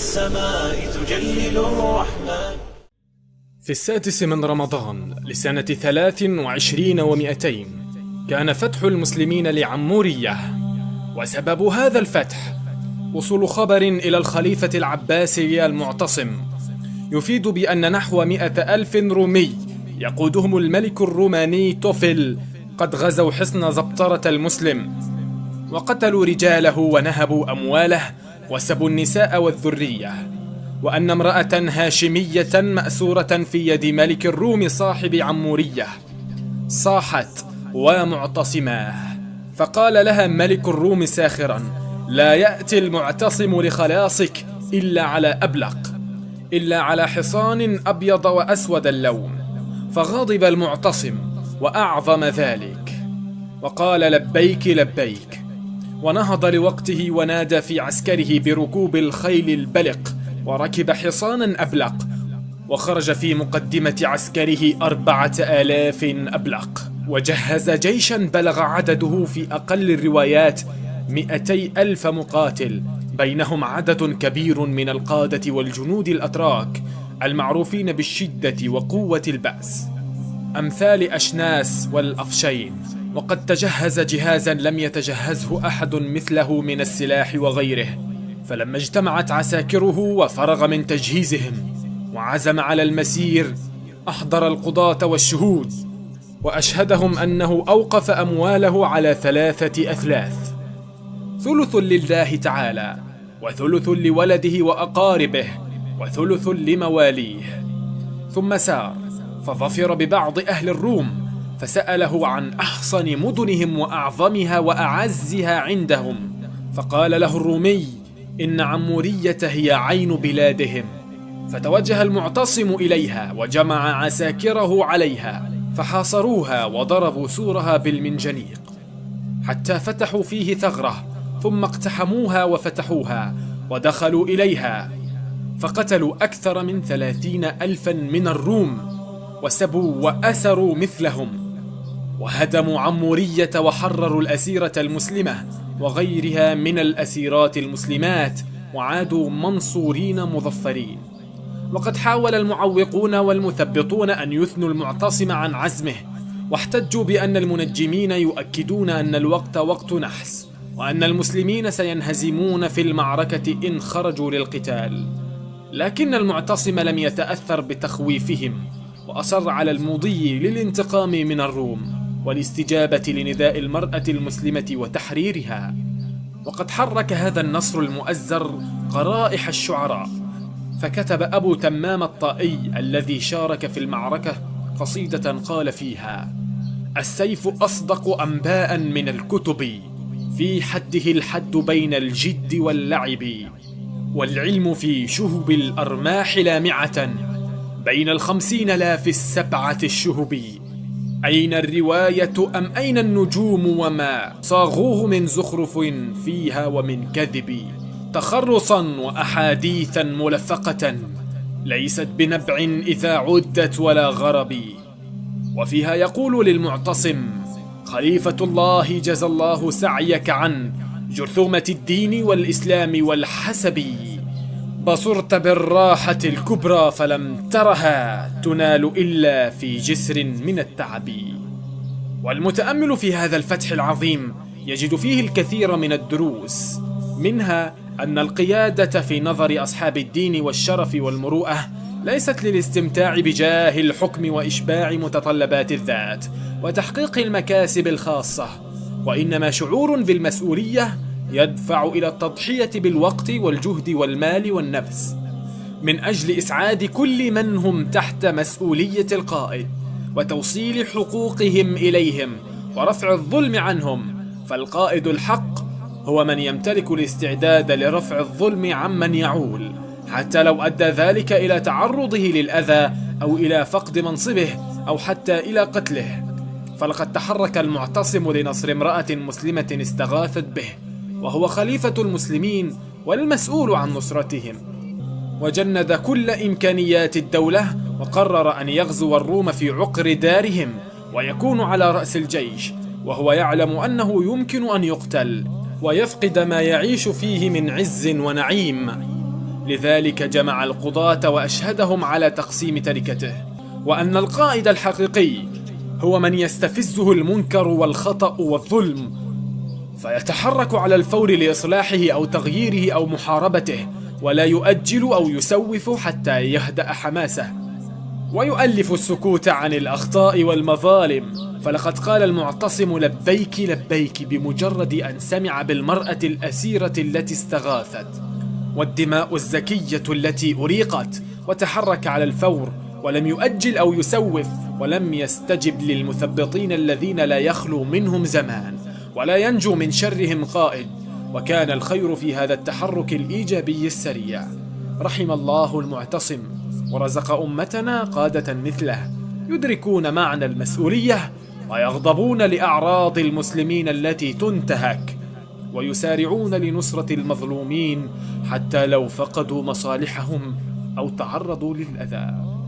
السماء تجلل الرحمن. في 6 من رمضان لسنة 23 و200 كان فتح المسلمين لعمورية، وسبب هذا الفتح وصول خبر إلى الخليفة العباسي المعتصم يفيد بأن نحو 100,000 رومي يقودهم الملك الروماني توفل قد غزوا حصن زبطرة المسلم، وقتلوا رجاله ونهبوا أمواله وسبوا النساء والذرية، وأن امرأة هاشمية مأسورة في يد ملك الروم صاحب عمورية صاحت ومعتصماه، فقال لها ملك الروم ساخرا: لا يأتي المعتصم لخلاصك إلا على أبلق، إلا على حصان أبيض وأسود اللون. فغضب المعتصم وأعظم ذلك وقال: لبيك لبيك، ونهض لوقته ونادى في عسكره بركوب الخيل البلق، وركب حصانا أبلق، وخرج في مقدمة عسكره 4,000 أبلق، وجهز جيشا بلغ عدده في أقل الروايات 200,000 مقاتل، بينهم عدد كبير من القادة والجنود الأتراك المعروفين بالشدة وقوة البأس، أمثال أشناس والأفشين، وقد تجهز جهازا لم يتجهزه أحد مثله من السلاح وغيره. فلما اجتمعت عساكره وفرغ من تجهيزهم وعزم على المسير، أحضر القضاة والشهود وأشهدهم أنه أوقف أمواله على 3 أثلاث: ثلث لله تعالى، وثلث لولده وأقاربه، وثلث لمواليه. ثم سار فظفر ببعض أهل الروم فسأله عن أحصن مدنهم وأعظمها وأعزها عندهم، فقال له الرومي: إن عمورية هي عين بلادهم. فتوجه المعتصم إليها وجمع عساكره عليها، فحاصروها وضربوا سورها بالمنجنيق حتى فتحوا فيه ثغرة، ثم اقتحموها وفتحوها ودخلوا إليها، فقتلوا أكثر من 30,000 من الروم، وسبوا وأسروا مثلهم، وهدموا عمورية وحرروا الأسيرة المسلمة وغيرها من الأسيرات المسلمات، وعادوا منصورين مظفرين. وقد حاول المعوقون والمثبطون أن يثنوا المعتصم عن عزمه، واحتجوا بأن المنجمين يؤكدون أن الوقت وقت نحس، وأن المسلمين سينهزمون في المعركة إن خرجوا للقتال. لكن المعتصم لم يتأثر بتخويفهم، وأصر على المضي للانتقام من الروم والاستجابة لنداء المرأة المسلمة وتحريرها. وقد حرك هذا النصر المؤزر قرائح الشعراء، فكتب أبو تمام الطائي الذي شارك في المعركة قصيدة قال فيها: السيف أصدق أنباء من الكتب، في حده الحد بين الجد واللعب، والعلم في شهب الأرماح لامعة، بين 50 لا في 7 الشهب. أين الرواية أم أين النجوم وما صاغوه من زخرف فيها ومن كذب، تخرصا وأحاديثا ملفقة، ليست بنبع إذا عدت ولا غرب. وفيها يقول للمعتصم: خليفة الله جزى الله سعيك عن جرثومة الدين والإسلام والحسب، بصرت بالراحة الكبرى فلم ترها تنال إلا في جسر من التعب. والمتأمل في هذا الفتح العظيم يجد فيه الكثير من الدروس، منها أن القيادة في نظر أصحاب الدين والشرف والمروءة ليست للاستمتاع بجاه الحكم وإشباع متطلبات الذات وتحقيق المكاسب الخاصة، وإنما شعور بالمسؤولية يدفع إلى التضحية بالوقت والجهد والمال والنفس من أجل إسعاد كل من هم تحت مسؤولية القائد، وتوصيل حقوقهم إليهم ورفع الظلم عنهم. فالقائد الحق هو من يمتلك الاستعداد لرفع الظلم عمن يعول، حتى لو أدى ذلك إلى تعرضه للأذى أو إلى فقد منصبه أو حتى إلى قتله. فلقد تحرك المعتصم لنصر امرأة مسلمة استغاثت به، وهو خليفة المسلمين والمسؤول عن نصرتهم، وجند كل إمكانيات الدولة، وقرر أن يغزو الروم في عقر دارهم ويكون على رأس الجيش، وهو يعلم أنه يمكن أن يقتل ويفقد ما يعيش فيه من عز ونعيم. لذلك جمع القضاة وأشهدهم على تقسيم تركته، وأن القائد الحقيقي هو من يستفزه المنكر والخطأ والظلم فيتحرك على الفور لإصلاحه أو تغييره أو محاربته، ولا يؤجل أو يسوف حتى يهدأ حماسه، ويؤلف السكوت عن الأخطاء والمظالم. فلقد قال المعتصم لبيك لبيك بمجرد أن سمع بالمرأة الأسيرة التي استغاثت والدماء الزكية التي أريقت، وتحرك على الفور ولم يؤجل أو يسوف، ولم يستجب للمثبطين الذين لا يخلو منهم زمان ولا ينجو من شرهم قائد. وكان الخير في هذا التحرك الإيجابي السريع. رحم الله المعتصم ورزق أمتنا قادة مثله يدركون معنى المسؤولية ويغضبون لأعراض المسلمين التي تنتهك، ويسارعون لنصرة المظلومين حتى لو فقدوا مصالحهم أو تعرضوا للأذى.